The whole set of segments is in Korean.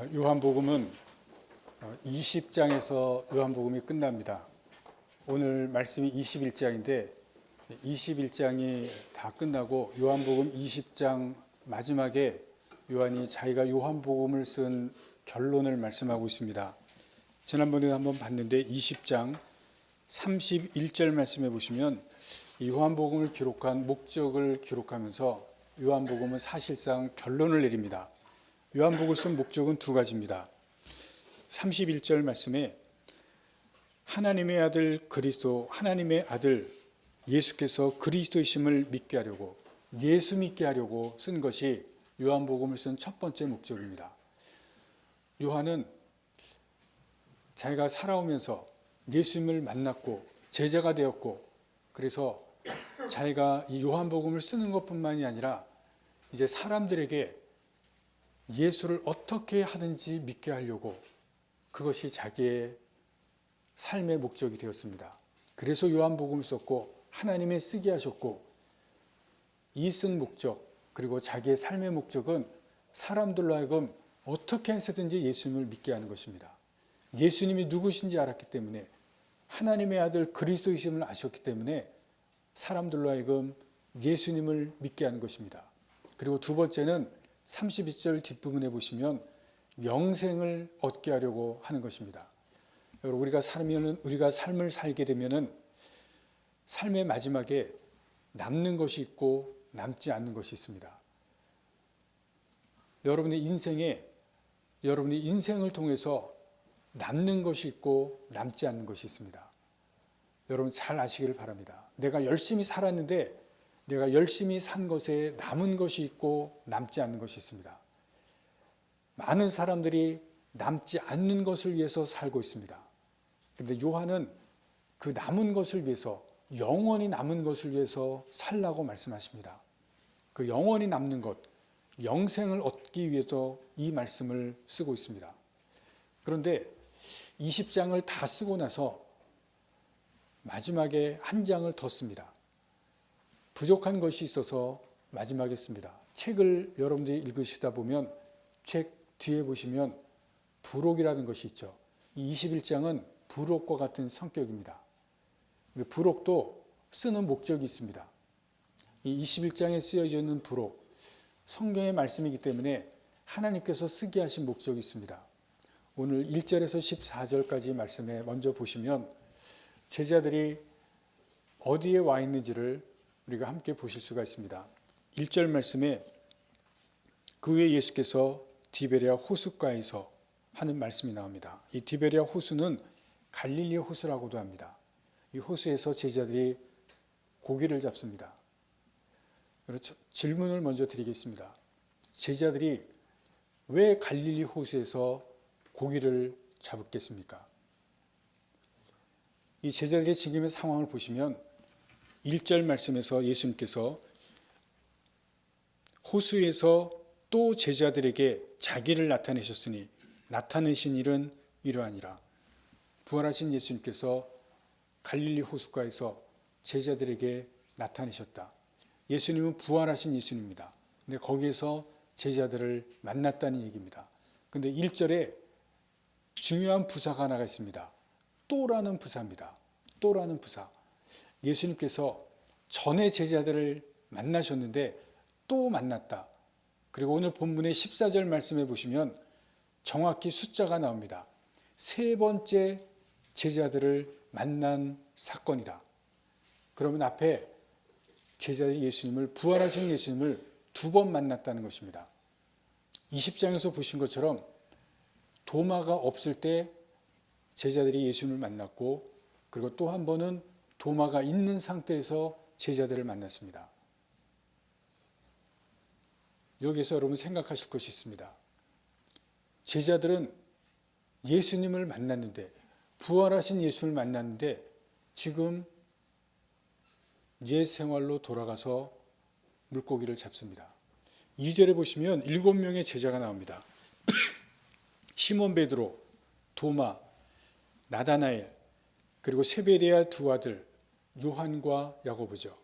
요한복음은 20장에서 요한복음이 끝납니다. 오늘 말씀이 21장인데 21장이 다 끝나고 요한복음 20장 마지막에 요한이 자기가 요한복음을 쓴 결론을 말씀하고 있습니다. 지난번에 한번 봤는데 20장 31절 말씀해 보시면 이 요한복음을 기록한 목적을 기록하면서 요한복음은 사실상 결론을 내립니다. 요한복음을 쓴 목적은 두 가지입니다. 31절 말씀에 하나님의 아들 그리스도, 하나님의 아들 예수께서 그리스도이심을 믿게 하려고, 예수 믿게 하려고 쓴 것이 요한복음을 쓴 첫 번째 목적입니다. 요한은 자기가 살아오면서 예수님을 만났고 제자가 되었고, 그래서 자기가 이 요한복음을 쓰는 것뿐만이 아니라 이제 사람들에게 예수를 어떻게 하든지 믿게 하려고, 그것이 자기의 삶의 목적이 되었습니다. 그래서 요한복음을 썼고 하나님의 쓰게 하셨고, 이 쓴 목적 그리고 자기의 삶의 목적은 사람들로 하여금 어떻게 해서든지 예수님을 믿게 하는 것입니다. 예수님이 누구신지 알았기 때문에, 하나님의 아들 그리스도이심을 아셨기 때문에 사람들로 하여금 예수님을 믿게 하는 것입니다. 그리고 두 번째는 32절 뒷부분에 보시면 영생을 얻게 하려고 하는 것입니다. 여러분, 우리가 삶을 살게 되면은 삶의 마지막에 남는 것이 있고 남지 않는 것이 있습니다. 여러분의 인생을 통해서 남는 것이 있고 남지 않는 것이 있습니다. 여러분 잘 아시기를 바랍니다. 내가 열심히 살았는데 내가 열심히 산 것에 남은 것이 있고 남지 않는 것이 있습니다. 많은 사람들이 남지 않는 것을 위해서 살고 있습니다. 그런데 요한은 그 남은 것을 위해서, 영원히 남은 것을 위해서 살라고 말씀하십니다. 그 영원히 남는 것, 영생을 얻기 위해서 이 말씀을 쓰고 있습니다. 그런데 20장을 다 쓰고 나서 마지막에 한 장을 더 씁니다. 부족한 것이 있어서 마지막에 씁니다. 책을 여러분들이 읽으시다 보면 책 뒤에 보시면 부록이라는 것이 있죠. 이 21장은 부록과 같은 성격입니다. 부록도 쓰는 목적이 있습니다. 이 21장에 쓰여져 있는 부록, 성경의 말씀이기 때문에 하나님께서 쓰게 하신 목적이 있습니다. 오늘 1절에서 14절까지 말씀에 먼저 보시면 제자들이 어디에 와 있는지를 우리가 함께 보실 수가 있습니다. 1절 말씀에 그 후에 예수께서 디베랴 호숫가에서 하는 말씀이 나옵니다. 이 디베랴 호수는 갈릴리 호수라고도 합니다. 이 호수에서 제자들이 고기를 잡습니다. 그렇죠? 질문을 먼저 드리겠습니다. 제자들이 왜 갈릴리 호수에서 고기를 잡았겠습니까? 이 제자들의 지금의 상황을 보시면 1절 말씀에서 예수님께서 호수에서 또 제자들에게 자기를 나타내셨으니 나타내신 일은 이러하니라. 부활하신 예수님께서 갈릴리 호숫가에서 제자들에게 나타내셨다. 예수님은 부활하신 예수님입니다. 근데 거기에서 제자들을 만났다는 얘기입니다. 근데 1절에 중요한 부사가 하나가 있습니다. 또라는 부사입니다. 또라는 부사. 예수님께서 전에 제자들을 만나셨는데 또 만났다. 그리고 오늘 본문의 14절 말씀해 보시면 정확히 숫자가 나옵니다. 세 번째 제자들을 만난 사건이다. 그러면 앞에 제자들이 예수님을, 부활하신 예수님을 두 번 만났다는 것입니다. 20장에서 보신 것처럼 도마가 없을 때 제자들이 예수님을 만났고, 그리고 또 한 번은 도마가 있는 상태에서 제자들을 만났습니다. 여기서 여러분 생각하실 것이 있습니다. 제자들은 예수님을 만났는데, 부활하신 예수를 만났는데 지금 옛 생활로 돌아가서 물고기를 잡습니다. 2절에 보시면 7명의 제자가 나옵니다. 시몬 베드로, 도마, 나다나엘, 그리고 세베대의 두 아들 요한과 야고보죠.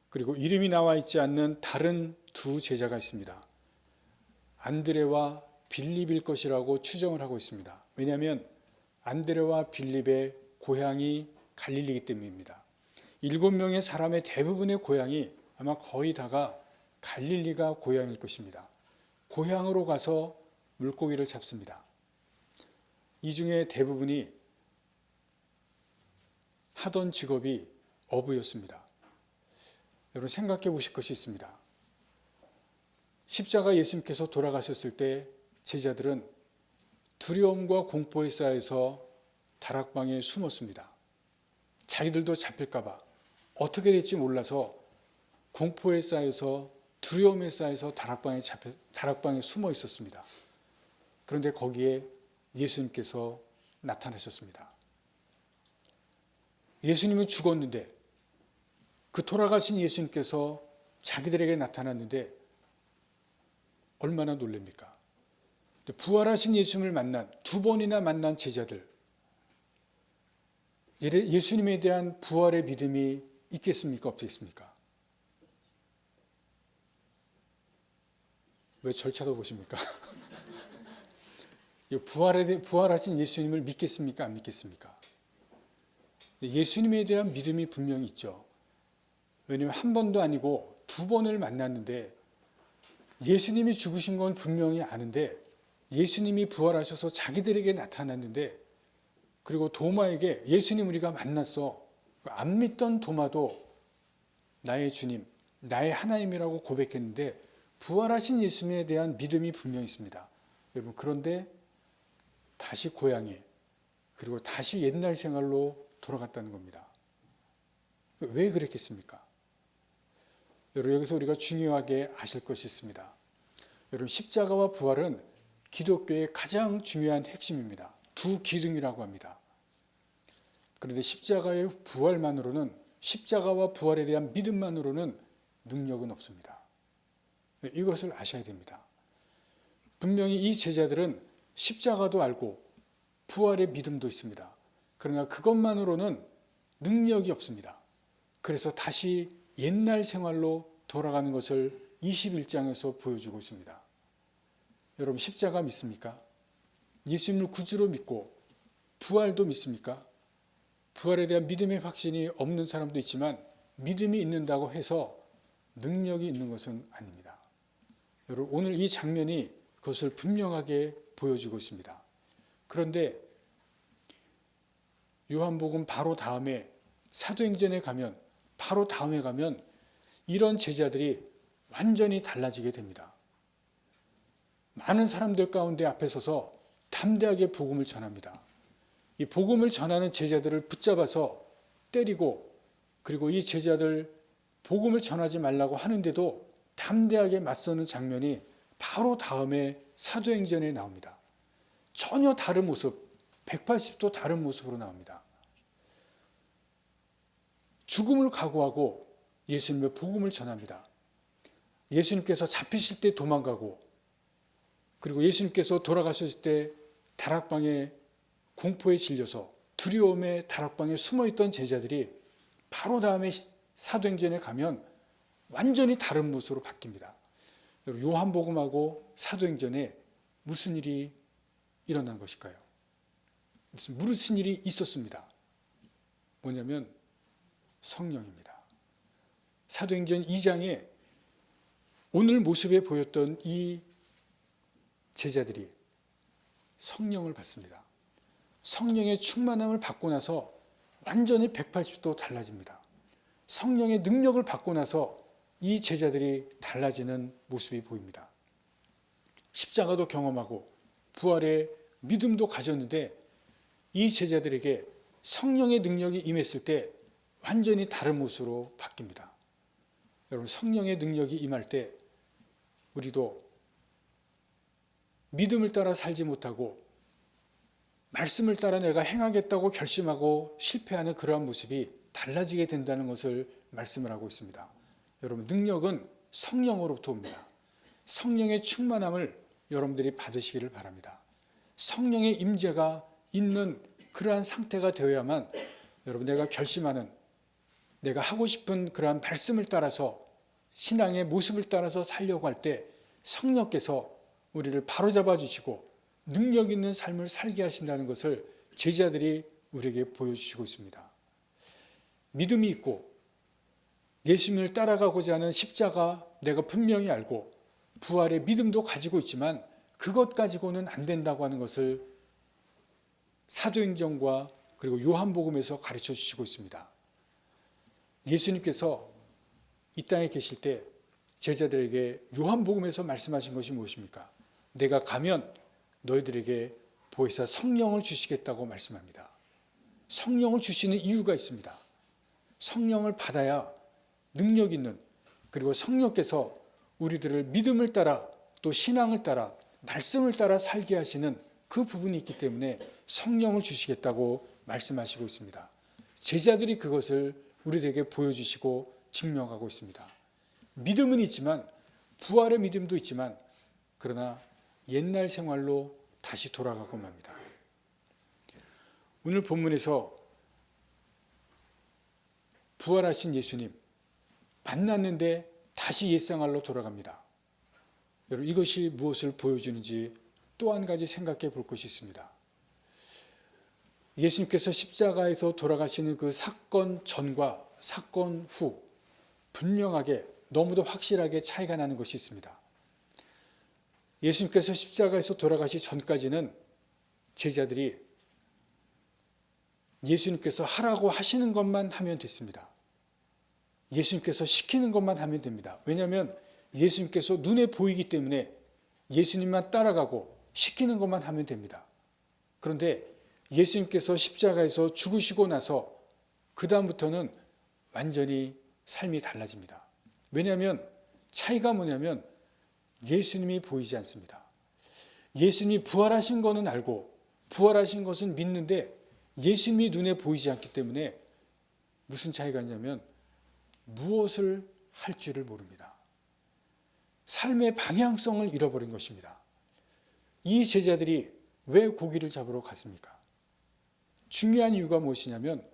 그리고 이름이 나와 있지 않는 다른 두 제자가 있습니다. 안드레와 빌립일 것이라고 추정을 하고 있습니다. 왜냐하면 안드레와 빌립의 고향이 갈릴리이기 때문입니다. 7명의 사람의 대부분의 고향이 아마 거의 다가 갈릴리가 고향일 것입니다. 고향으로 가서 물고기를 잡습니다. 이 중에 대부분이 하던 직업이 어부였습니다. 여러분 생각해 보실 것이 있습니다. 십자가 예수님께서 돌아가셨을 때 제자들은 두려움과 공포에 쌓여서 다락방에 숨었습니다. 자기들도 잡힐까 봐 어떻게 될지 몰라서 공포에 쌓여서 두려움에 쌓여서 다락방에 숨어 있었습니다. 그런데 거기에 예수님께서 나타나셨습니다. 예수님은 죽었는데 그 돌아가신 예수님께서 자기들에게 나타났는데 얼마나 놀랍니까? 부활하신 예수님을 만난, 2번이나 만난 제자들, 예수님에 대한 부활의 믿음이 있겠습니까? 없겠습니까? 왜 절 쳐다보십니까? 부활하신 예수님을 믿겠습니까? 안 믿겠습니까? 예수님에 대한 믿음이 분명히 있죠. 왜냐하면 한 번도 아니고 2번을 만났는데 예수님이 죽으신 건 분명히 아는데 예수님이 부활하셔서 자기들에게 나타났는데 그리고 도마에게 예수님 우리가 만났어. 안 믿던 도마도 나의 주님, 나의 하나님이라고 고백했는데 부활하신 예수님에 대한 믿음이 분명히 있습니다. 여러분 그런데 다시 고향에 그리고 다시 옛날 생활로 돌아갔다는 겁니다. 왜 그랬겠습니까? 여러분 여기서 우리가 중요하게 아실 것이 있습니다. 여러분 십자가와 부활은 기독교의 가장 중요한 핵심입니다. 두 기둥이라고 합니다. 그런데 십자가의 부활만으로는 십자가와 부활에 대한 믿음만으로는 능력은 없습니다. 이것을 아셔야 됩니다. 분명히 이 제자들은 십자가도 알고 부활의 믿음도 있습니다. 그러나 그것만으로는 능력이 없습니다. 그래서 다시 옛날 생활로 돌아가는 것을 21장에서 보여주고 있습니다. 여러분 십자가 믿습니까? 예수님을 구주로 믿고 부활도 믿습니까? 부활에 대한 믿음의 확신이 없는 사람도 있지만 믿음이 있는다고 해서 능력이 있는 것은 아닙니다. 여러분 오늘 이 장면이 그것을 분명하게 보여주고 있습니다. 그런데 요한복음 바로 다음에 사도행전에 가면 바로 다음에 가면 이런 제자들이 완전히 달라지게 됩니다. 많은 사람들 가운데 앞에 서서 담대하게 복음을 전합니다. 이 복음을 전하는 제자들을 붙잡아서 때리고 그리고 이 제자들 복음을 전하지 말라고 하는데도 담대하게 맞서는 장면이 바로 다음에 사도행전에 나옵니다. 전혀 다른 모습, 180도 다른 모습으로 나옵니다. 죽음을 각오하고 예수님의 복음을 전합니다. 예수님께서 잡히실 때 도망가고 그리고 예수님께서 돌아가셨을 때 다락방에 공포에 질려서 두려움에 다락방에 숨어있던 제자들이 바로 다음에 사도행전에 가면 완전히 다른 모습으로 바뀝니다. 요한복음하고 사도행전에 무슨 일이 일어난 것일까요? 무슨 일이 있었습니다. 뭐냐면 성령입니다. 사도행전 2장에 오늘 모습에 보였던 이 제자들이 성령을 받습니다. 성령의 충만함을 받고 나서 완전히 180도 달라집니다. 성령의 능력을 받고 나서 이 제자들이 달라지는 모습이 보입니다. 십자가도 경험하고 부활의 믿음도 가졌는데 이 제자들에게 성령의 능력이 임했을 때 완전히 다른 모습으로 바뀝니다. 여러분 성령의 능력이 임할 때 우리도 믿음을 따라 살지 못하고 말씀을 따라 내가 행하겠다고 결심하고 실패하는 그러한 모습이 달라지게 된다는 것을 말씀을 하고 있습니다. 여러분 능력은 성령으로부터 옵니다. 성령의 충만함을 여러분들이 받으시기를 바랍니다. 성령의 임재가 있는 그러한 상태가 되어야만 여러분 내가 결심하는 내가 하고 싶은 그러한 말씀을 따라서 신앙의 모습을 따라서 살려고 할 때 성령께서 우리를 바로잡아 주시고 능력 있는 삶을 살게 하신다는 것을 제자들이 우리에게 보여주시고 있습니다. 믿음이 있고 예수님을 따라가고자 하는 십자가 내가 분명히 알고 부활의 믿음도 가지고 있지만 그것 가지고는 안 된다고 하는 것을 사도행전과 그리고 요한복음에서 가르쳐 주시고 있습니다. 예수님께서 이 땅에 계실 때 제자들에게 요한복음에서 말씀하신 것이 무엇입니까? 내가 가면 너희들에게 보혜사 성령을 주시겠다고 말씀합니다. 성령을 주시는 이유가 있습니다. 성령을 받아야 능력 있는, 그리고 성령께서 우리들을 믿음을 따라 또 신앙을 따라 말씀을 따라 살게 하시는 그 부분이 있기 때문에 성령을 주시겠다고 말씀하시고 있습니다. 제자들이 그것을 우리에게 보여주시고 증명하고 있습니다. 믿음은 있지만, 부활의 믿음도 있지만, 그러나 옛날 생활로 다시 돌아가고 맙니다. 오늘 본문에서 부활하신 예수님 만났는데 다시 옛생활로 돌아갑니다. 여러분, 이것이 무엇을 보여주는지 또 한 가지 생각해 볼 것이 있습니다. 예수님께서 십자가에서 돌아가시는 그 사건 전과 사건 후 분명하게 너무도 확실하게 차이가 나는 것이 있습니다. 예수님께서 십자가에서 돌아가시 전까지는 제자들이 예수님께서 하라고 하시는 것만 하면 됐습니다. 예수님께서 시키는 것만 하면 됩니다. 왜냐하면 예수님께서 눈에 보이기 때문에 예수님만 따라가고 시키는 것만 하면 됩니다. 그런데 예수님께서 십자가에서 죽으시고 나서 그 다음부터는 완전히 삶이 달라집니다. 왜냐하면 차이가 뭐냐면 예수님이 보이지 않습니다. 예수님이 부활하신 것은 알고 부활하신 것은 믿는데 예수님이 눈에 보이지 않기 때문에 무슨 차이가 있냐면 무엇을 할지를 모릅니다. 삶의 방향성을 잃어버린 것입니다. 이 제자들이 왜 고기를 잡으러 갔습니까? 중요한 이유가 무엇이냐면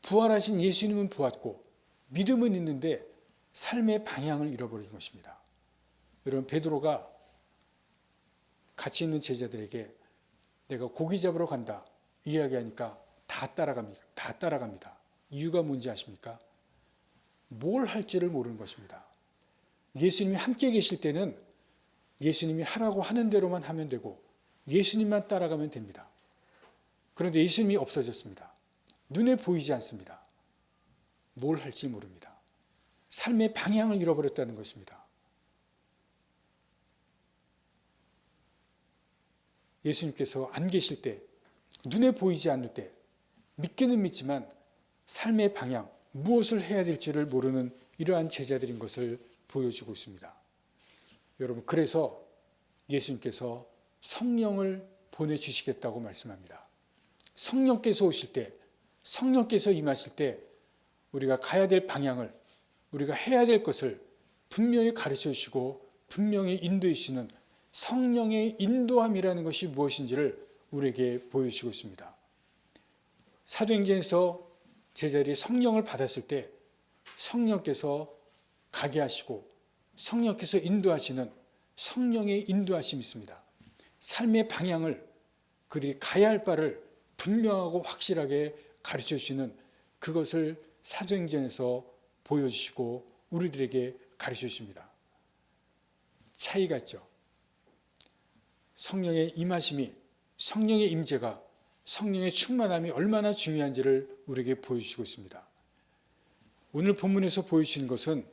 부활하신 예수님은 보았고 믿음은 있는데 삶의 방향을 잃어버린 것입니다. 여러분, 베드로가 같이 있는 제자들에게 내가 고기 잡으러 간다 이야기하니까 다 따라갑니다. 이유가 뭔지 아십니까? 뭘 할지를 모르는 것입니다. 예수님이 함께 계실 때는 예수님이 하라고 하는 대로만 하면 되고 예수님만 따라가면 됩니다. 그런데 예수님이 없어졌습니다. 눈에 보이지 않습니다. 뭘 할지 모릅니다. 삶의 방향을 잃어버렸다는 것입니다. 예수님께서 안 계실 때, 눈에 보이지 않을 때 믿기는 믿지만 삶의 방향, 무엇을 해야 될지를 모르는 이러한 제자들인 것을 보여주고 있습니다. 여러분, 그래서 예수님께서 성령을 보내주시겠다고 말씀합니다. 성령께서 오실 때, 성령께서 임하실 때 우리가 가야 될 방향을, 우리가 해야 될 것을 분명히 가르쳐 주시고 분명히 인도해 주시는 성령의 인도함이라는 것이 무엇인지를 우리에게 보여주시고 있습니다. 사도행전에서 제자들이 성령을 받았을 때 성령께서 가게 하시고 성령께서 인도하시는 성령의 인도하심이 있습니다. 삶의 방향을, 그들이 가야 할 바를 분명하고 확실하게 가르쳐 주시는 그것을 사도행전에서 보여주시고 우리들에게 가르쳐 주십니다. 차이가 있죠. 성령의 임하심이, 성령의 임재가, 성령의 충만함이 얼마나 중요한지를 우리에게 보여주시고 있습니다. 오늘 본문에서 보여주시는 것은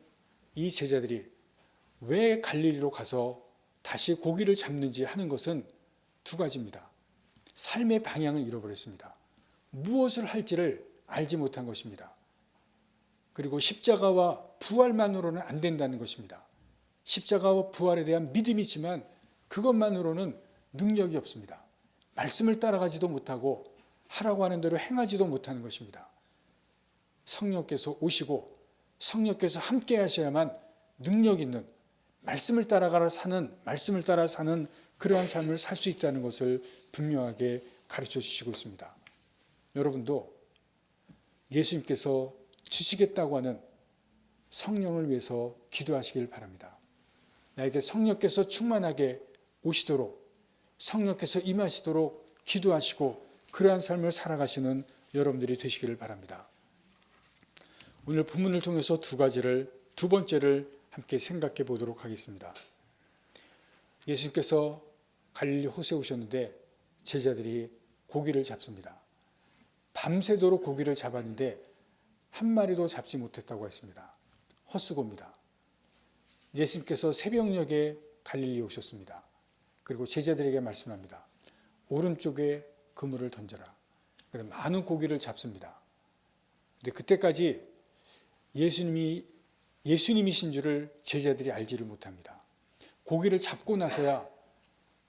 이 제자들이 왜 갈릴리로 가서 다시 고기를 잡는지 하는 것은 두 가지입니다. 삶의 방향을 잃어버렸습니다. 무엇을 할지를 알지 못한 것입니다. 그리고 십자가와 부활만으로는 안 된다는 것입니다. 십자가와 부활에 대한 믿음이 있지만 그것만으로는 능력이 없습니다. 말씀을 따라가지도 못하고 하라고 하는 대로 행하지도 못하는 것입니다. 성령께서 오시고 성령께서 함께 하셔야만 능력 있는 말씀을 따라 사는 그러한 삶을 살 수 있다는 것을 분명하게 가르쳐 주시고 있습니다. 여러분도 예수님께서 주시겠다고 하는 성령을 위해서 기도하시길 바랍니다. 나에게 성령께서 충만하게 오시도록 성령께서 임하시도록 기도하시고 그러한 삶을 살아가시는 여러분들이 되시기를 바랍니다. 오늘 본문을 통해서 두 번째를 함께 생각해 보도록 하겠습니다. 예수님께서 갈릴리 호수에 오셨는데 제자들이 고기를 잡습니다. 밤새도록 고기를 잡았는데 한 마리도 잡지 못했다고 했습니다. 헛수고입니다. 예수님께서 새벽녘에 갈릴리에 오셨습니다. 그리고 제자들에게 말씀합니다. 오른쪽에 그물을 던져라. 그래서 많은 고기를 잡습니다. 근데 그때까지 예수님이신 줄을 제자들이 알지를 못합니다. 고기를 잡고 나서야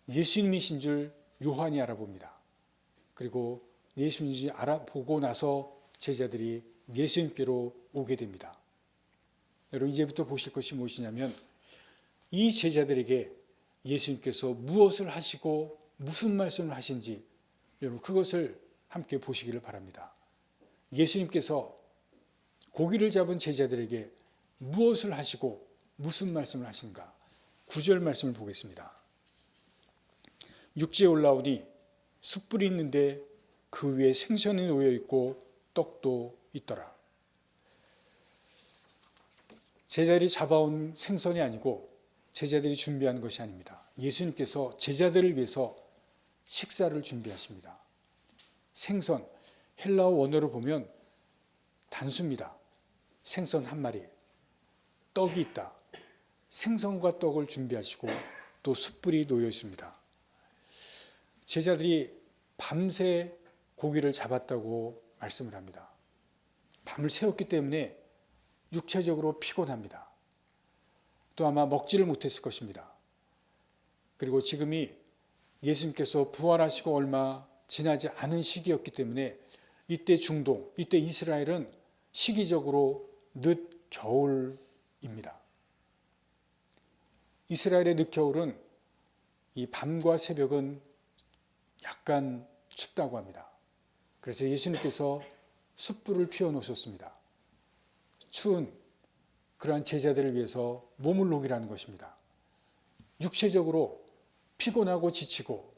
예수님이신 줄 요한이 알아봅니다. 그리고 예수님이 알아보고 나서 제자들이 예수님께로 오게 됩니다. 여러분 이제부터 보실 것이 무엇이냐면 이 제자들에게 예수님께서 무엇을 하시고 무슨 말씀을 하신지 여러분 그것을 함께 보시기를 바랍니다. 예수님께서 고기를 잡은 제자들에게 무엇을 하시고 무슨 말씀을 하신가? 9절 말씀을 보겠습니다. 육지에 올라오니 숯불이 있는데 그 위에 생선이 놓여 있고 떡도 있더라. 제자들이 잡아온 생선이 아니고 제자들이 준비한 것이 아닙니다. 예수님께서 제자들을 위해서 식사를 준비하십니다. 생선, 헬라어 원어로 보면 단수입니다. 생선 한 마리, 떡이 있다. 생선과 떡을 준비하시고 또 숯불이 놓여 있습니다. 제자들이 밤새 고기를 잡았다고 말씀을 합니다. 밤을 새웠기 때문에 육체적으로 피곤합니다. 또 아마 먹지를 못했을 것입니다. 그리고 지금이 예수님께서 부활하시고 얼마 지나지 않은 시기였기 때문에 이때 중동, 이때 이스라엘은 시기적으로 늦겨울입니다. 이스라엘의 늦겨울은 이 밤과 새벽은 약간 춥다고 합니다. 그래서 예수님께서 숯불을 피워놓으셨습니다. 추운 그러한 제자들을 위해서 몸을 녹이라는 것입니다. 육체적으로 피곤하고 지치고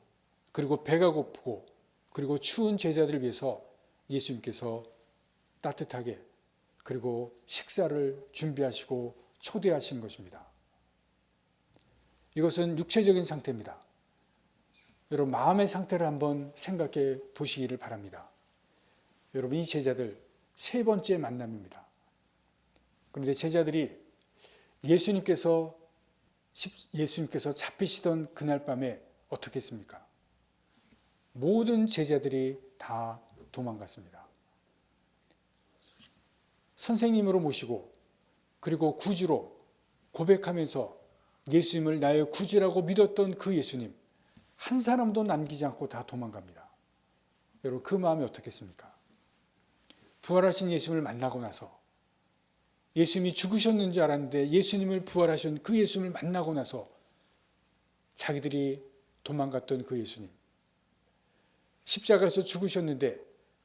그리고 배가 고프고 그리고 추운 제자들을 위해서 예수님께서 따뜻하게 그리고 식사를 준비하시고 초대하신 것입니다. 이것은 육체적인 상태입니다. 여러분 마음의 상태를 한번 생각해 보시기를 바랍니다. 여러분 이 제자들 세 번째 만남입니다. 그런데 제자들이 예수님께서 잡히시던 그날 밤에 어떻게 했습니까? 모든 제자들이 다 도망갔습니다. 선생님으로 모시고 그리고 구주로 고백하면서 예수님을 나의 구주라고 믿었던 그 예수님 한 사람도 남기지 않고 다 도망갑니다. 여러분 그 마음이 어떻겠습니까? 부활하신 예수님을 만나고 나서 예수님이 죽으셨는 줄 알았는데 예수님을 부활하신 그 예수님을 만나고 나서 자기들이 도망갔던 그 예수님 십자가에서 죽으셨는데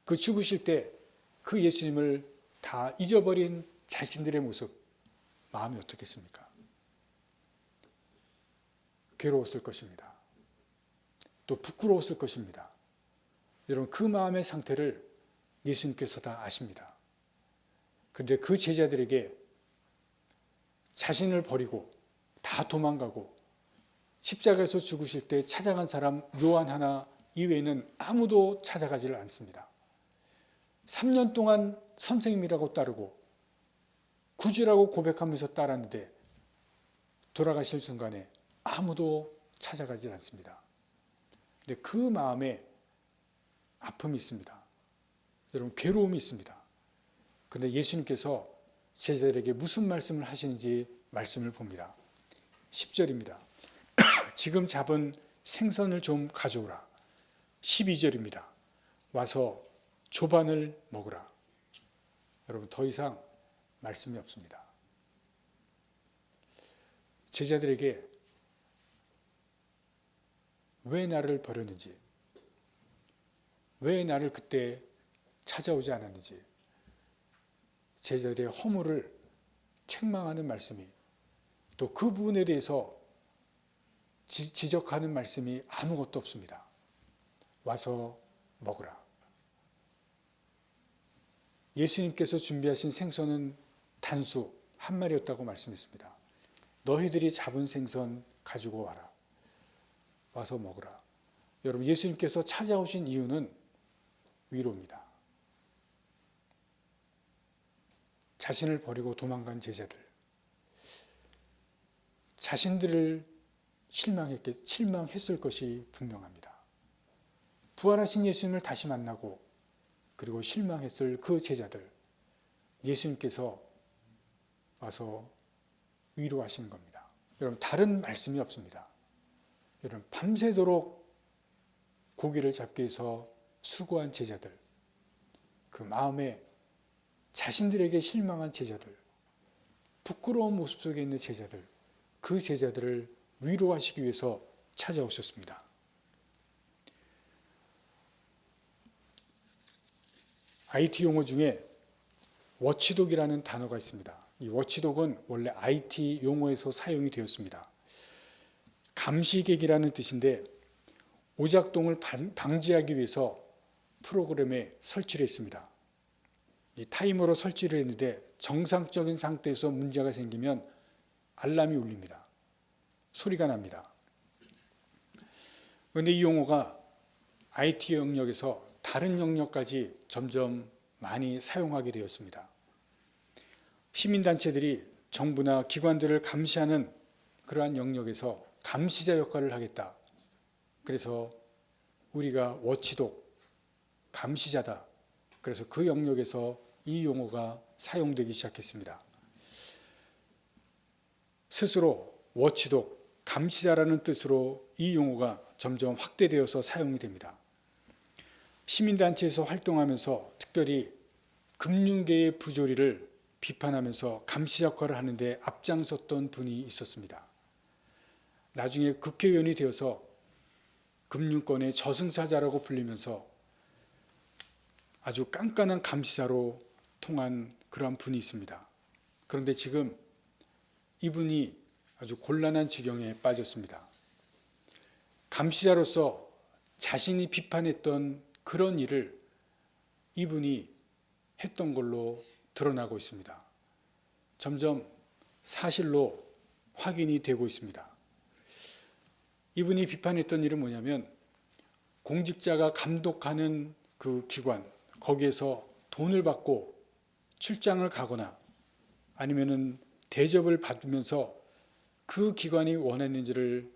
그 죽으실 때 그 예수님을 다 잊어버린 자신들의 모습 마음이 어떻겠습니까? 괴로웠을 것입니다. 또 부끄러웠을 것입니다. 여러분 그 마음의 상태를 예수님께서 다 아십니다. 그런데 그 제자들에게 자신을 버리고 다 도망가고 십자가에서 죽으실 때 찾아간 사람 요한 하나 이외에는 아무도 찾아가지를 않습니다. 3년 동안 선생님이라고 따르고 구주라고 고백하면서 따랐는데 돌아가실 순간에 아무도 찾아가지 않습니다. 근데 그 마음에 아픔이 있습니다. 여러분 괴로움이 있습니다. 그런데 예수님께서 제자들에게 무슨 말씀을 하시는지 말씀을 봅니다. 10절입니다. 지금 잡은 생선을 좀 가져오라. 12절입니다. 와서 조반을 먹으라. 여러분 더 이상 말씀이 없습니다. 제자들에게 왜 나를 버렸는지, 왜 나를 그때 찾아오지 않았는지 제자들의 허물을 책망하는 말씀이 또 그 부분에 대해서 지적하는 말씀이 아무것도 없습니다. 와서 먹으라. 예수님께서 준비하신 생선은 단수 한 마리였다고 말씀했습니다. 너희들이 잡은 생선 가지고 와라. 와서 먹으라. 여러분, 예수님께서 찾아오신 이유는 위로입니다. 자신을 버리고 도망간 제자들, 자신들을 실망했을 것이 분명합니다. 부활하신 예수님을 다시 만나고 그리고 실망했을 그 제자들, 예수님께서 와서 위로하시는 겁니다. 여러분, 다른 말씀이 없습니다. 여러분, 밤새도록 고기를 잡기 위해서 수고한 제자들, 그 마음에 자신들에게 실망한 제자들, 부끄러운 모습 속에 있는 제자들, 그 제자들을 위로하시기 위해서 찾아오셨습니다. IT 용어 중에 워치독이라는 단어가 있습니다. 이 워치독은 원래 IT 용어에서 사용이 되었습니다. 감시객이라는 뜻인데 오작동을 방지하기 위해서 프로그램에 설치를 했습니다. 이 타이머로 설치를 했는데 정상적인 상태에서 문제가 생기면 알람이 울립니다. 소리가 납니다. 그런데 이 용어가 IT 영역에서 다른 영역까지 점점 많이 사용하게 되었습니다. 시민단체들이 정부나 기관들을 감시하는 그러한 영역에서 감시자 역할을 하겠다. 그래서 우리가 워치독, 감시자다. 그래서 그 영역에서 이 용어가 사용되기 시작했습니다. 스스로 워치독, 감시자라는 뜻으로 이 용어가 점점 확대되어서 사용이 됩니다. 시민단체에서 활동하면서 특별히 금융계의 부조리를 비판하면서 감시 역할을 하는데 앞장섰던 분이 있었습니다. 나중에 국회의원이 되어서 금융권의 저승사자라고 불리면서 아주 깐깐한 감시자로 통한 그러한 분이 있습니다. 그런데 지금 이분이 아주 곤란한 지경에 빠졌습니다. 감시자로서 자신이 비판했던 그런 일을 이분이 했던 걸로 드러나고 있습니다. 점점 사실로 확인이 되고 있습니다. 이분이 비판했던 일은 뭐냐면 공직자가 감독하는 그 기관, 거기에서 돈을 받고 출장을 가거나 아니면은 대접을 받으면서 그 기관이 원했는지를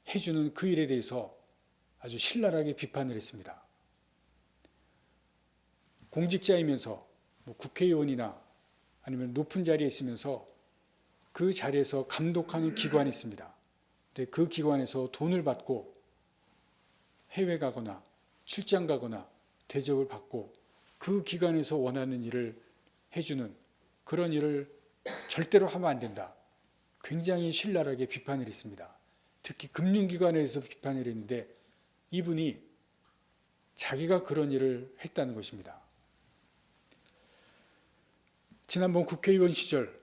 해주는 그 일에 대해서 아주 신랄하게 비판을 했습니다. 공직자이면서 국회의원이나 아니면 높은 자리에 있으면서 그 자리에서 감독하는 기관이 있습니다. 근데 그 기관에서 돈을 받고 해외 가거나 출장 가거나 대접을 받고 그 기관에서 원하는 일을 해주는 그런 일을 절대로 하면 안 된다. 굉장히 신랄하게 비판을 했습니다. 특히 금융기관에서 비판을 했는데 이분이 자기가 그런 일을 했다는 것입니다. 지난번 국회의원 시절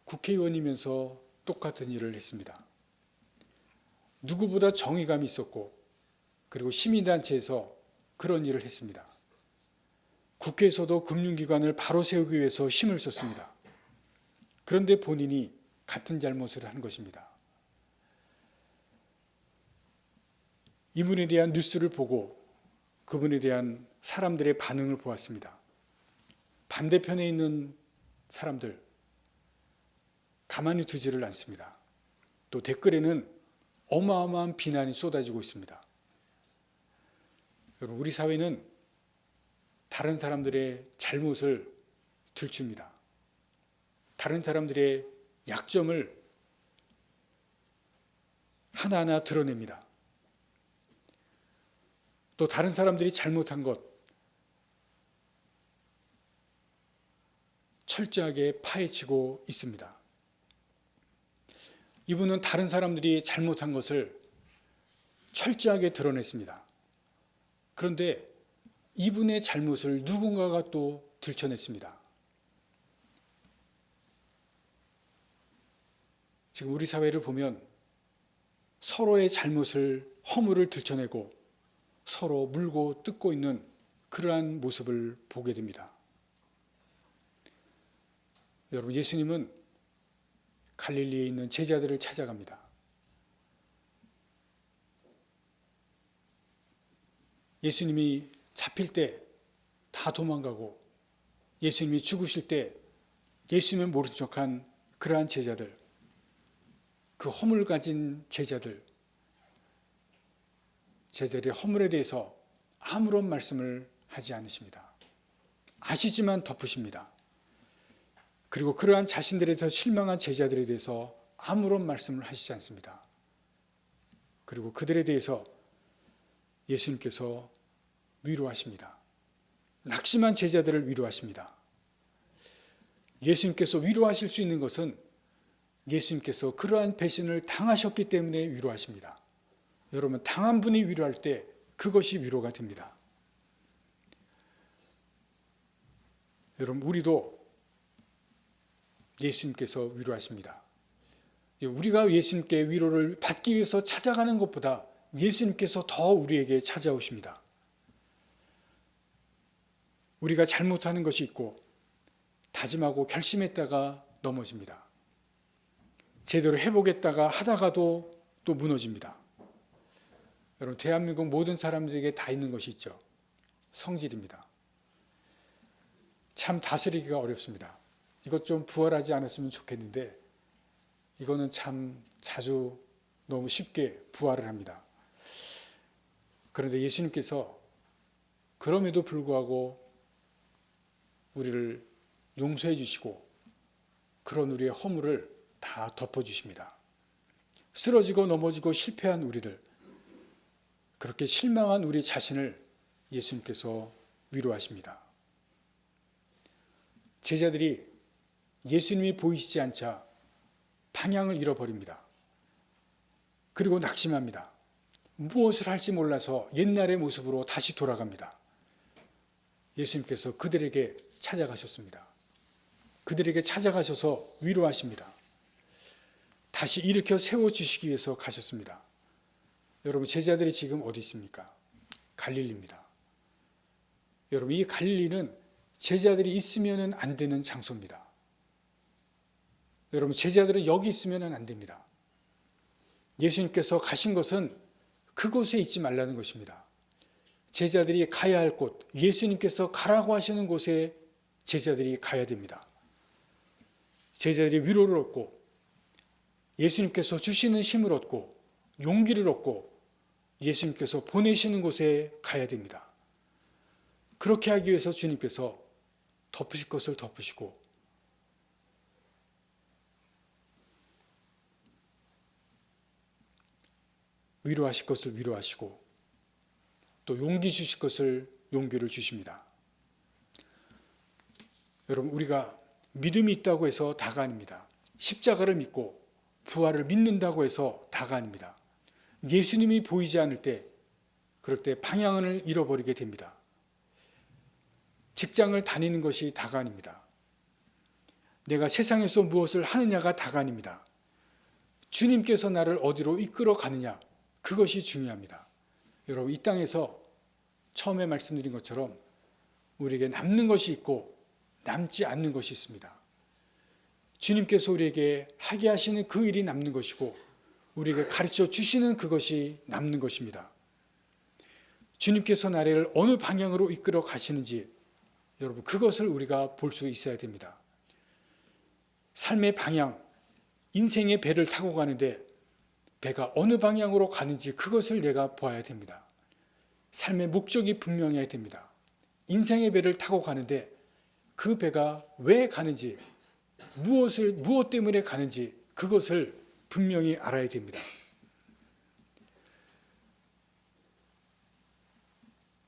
국회의원이면서 똑같은 일을 했습니다. 누구보다 정의감이 있었고 그리고 시민단체에서 그런 일을 했습니다. 국회에서도 금융기관을 바로 세우기 위해서 힘을 썼습니다. 그런데 본인이 같은 잘못을 한 것입니다. 이분에 대한 뉴스를 보고 그분에 대한 사람들의 반응을 보았습니다. 반대편에 있는 사람들 가만히 두지를 않습니다. 또 댓글에는 어마어마한 비난이 쏟아지고 있습니다. 여러분, 우리 사회는 다른 사람들의 잘못을 들춥니다. 다른 사람들의 약점을 하나하나 드러냅니다. 또 다른 사람들이 잘못한 것 철저하게 파헤치고 있습니다. 이분은 다른 사람들이 잘못한 것을 철저하게 드러냈습니다. 그런데 이분의 잘못을 누군가가 또 들춰냈습니다. 지금 우리 사회를 보면 서로의 잘못을, 허물을 들춰내고 서로 물고 뜯고 있는 그러한 모습을 보게 됩니다. 여러분, 예수님은 갈릴리에 있는 제자들을 찾아갑니다. 예수님이 잡힐 때 다 도망가고 예수님이 죽으실 때 예수님을 모른 척한 그러한 제자들, 그 허물 가진 제자들의 허물에 대해서 아무런 말씀을 하지 않으십니다. 아시지만 덮으십니다. 그리고 그러한 자신들에 대해서 실망한 제자들에 대해서 아무런 말씀을 하시지 않습니다. 그리고 그들에 대해서 예수님께서 위로하십니다. 낙심한 제자들을 위로하십니다. 예수님께서 위로하실 수 있는 것은 예수님께서 그러한 배신을 당하셨기 때문에 위로하십니다. 여러분, 당한 분이 위로할 때 그것이 위로가 됩니다. 여러분, 우리도 예수님께서 위로하십니다. 우리가 예수님께 위로를 받기 위해서 찾아가는 것보다 예수님께서 더 우리에게 찾아오십니다. 우리가 잘못하는 것이 있고 다짐하고 결심했다가 넘어집니다. 제대로 해보겠다가 하다가도 또 무너집니다. 여러분, 대한민국 모든 사람들에게 다 있는 것이 있죠. 성질입니다. 참 다스리기가 어렵습니다. 이것 좀 부활하지 않았으면 좋겠는데 이거는 참 자주 너무 쉽게 부활을 합니다. 그런데 예수님께서 그럼에도 불구하고 우리를 용서해 주시고 그런 우리의 허물을 다 덮어주십니다. 쓰러지고 넘어지고 실패한 우리들, 그렇게 실망한 우리 자신을 예수님께서 위로하십니다. 제자들이 예수님이 보이시지 않자 방향을 잃어버립니다. 그리고 낙심합니다. 무엇을 할지 몰라서 옛날의 모습으로 다시 돌아갑니다. 예수님께서 그들에게 찾아가셨습니다. 그들에게 찾아가셔서 위로하십니다. 다시 일으켜 세워주시기 위해서 가셨습니다. 여러분, 제자들이 지금 어디 있습니까? 갈릴리입니다. 여러분, 이 갈릴리는 제자들이 있으면 안 되는 장소입니다. 여러분, 제자들은 여기 있으면 안 됩니다. 예수님께서 가신 것은 그곳에 있지 말라는 것입니다. 제자들이 가야 할 곳, 예수님께서 가라고 하시는 곳에 제자들이 가야 됩니다. 제자들이 위로를 얻고 예수님께서 주시는 힘을 얻고 용기를 얻고 예수님께서 보내시는 곳에 가야 됩니다. 그렇게 하기 위해서 주님께서 덮으실 것을 덮으시고 위로하실 것을 위로하시고 또 용기 주실 것을 용기를 주십니다. 여러분, 우리가 믿음이 있다고 해서 다가 아닙니다. 십자가를 믿고 부활을 믿는다고 해서 다가 아닙니다. 예수님이 보이지 않을 때, 그럴 때 방향을 잃어버리게 됩니다. 직장을 다니는 것이 다가 아닙니다. 내가 세상에서 무엇을 하느냐가 다가 아닙니다. 주님께서 나를 어디로 이끌어 가느냐, 그것이 중요합니다. 여러분, 이 땅에서 처음에 말씀드린 것처럼 우리에게 남는 것이 있고 남지 않는 것이 있습니다. 주님께서 우리에게 하게 하시는 그 일이 남는 것이고 우리에게 가르쳐 주시는 그것이 남는 것입니다. 주님께서 나를 어느 방향으로 이끌어 가시는지 여러분, 그것을 우리가 볼 수 있어야 됩니다. 삶의 방향, 인생의 배를 타고 가는데 배가 어느 방향으로 가는지 그것을 내가 보아야 됩니다. 삶의 목적이 분명해야 됩니다. 인생의 배를 타고 가는데 그 배가 왜 가는지, 무엇 때문에 가는지 그것을 분명히 알아야 됩니다.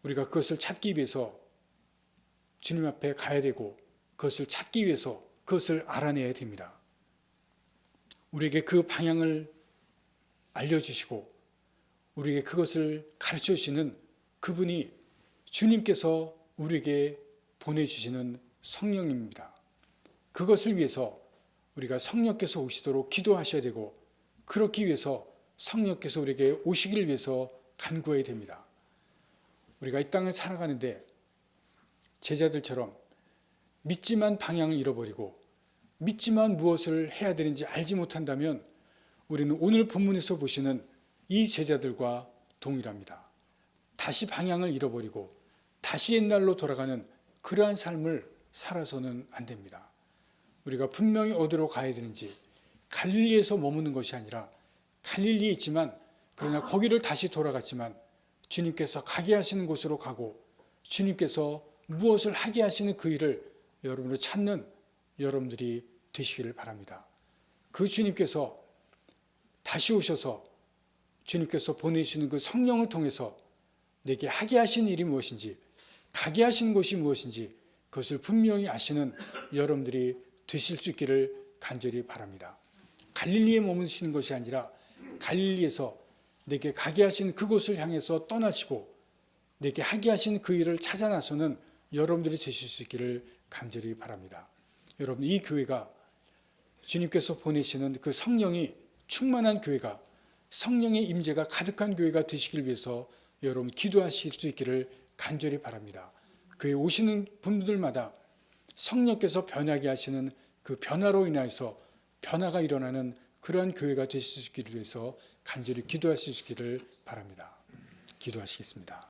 우리가 그것을 찾기 위해서 주님 앞에 가야 되고 그것을 찾기 위해서 그것을 알아내야 됩니다. 우리에게 그 방향을 알려주시고 우리에게 그것을 가르쳐 주시는 그분이 주님께서 우리에게 보내주시는 성령입니다. 그것을 위해서 우리가 성령께서 오시도록 기도하셔야 되고 그렇기 위해서 성령께서 우리에게 오시기를 위해서 간구해야 됩니다. 우리가 이 땅을 살아가는데 제자들처럼 믿지만 방향을 잃어버리고 믿지만 무엇을 해야 되는지 알지 못한다면 우리는 오늘 본문에서 보시는 이 제자들과 동일합니다. 다시 방향을 잃어버리고 다시 옛날로 돌아가는 그러한 삶을 살아서는 안 됩니다. 우리가 분명히 어디로 가야 되는지 갈릴리에서 머무는 것이 아니라 갈릴리에 있지만 그러나 거기를 다시 돌아갔지만 주님께서 가게 하시는 곳으로 가고 주님께서 무엇을 하게 하시는 그 일을 여러분을 찾는 여러분들이 되시기를 바랍니다. 그 주님께서 다시 오셔서 주님께서 보내시는 그 성령을 통해서 내게 하게 하신 일이 무엇인지 가게 하시는 곳이 무엇인지 그것을 분명히 아시는 여러분들이 되실 수 있기를 간절히 바랍니다. 갈릴리에 머무시는 것이 아니라 갈릴리에서 내게 가게 하시는 그곳을 향해서 떠나시고 내게 하게 하시는 그 일을 찾아 나서는 여러분들이 되실 수 있기를 간절히 바랍니다. 여러분, 이 교회가 주님께서 보내시는 그 성령이 충만한 교회가, 성령의 임재가 가득한 교회가 되시길 위해서 여러분 기도하실 수 있기를 간절히 바랍니다. 교회 오시는 분들마다 성령께서 변하게 하시는 그 변화로 인해서 변화가 일어나는 그러한 교회가 되실 수 있기를 위해서 간절히 기도하실 수 있기를 바랍니다. 기도하시겠습니다.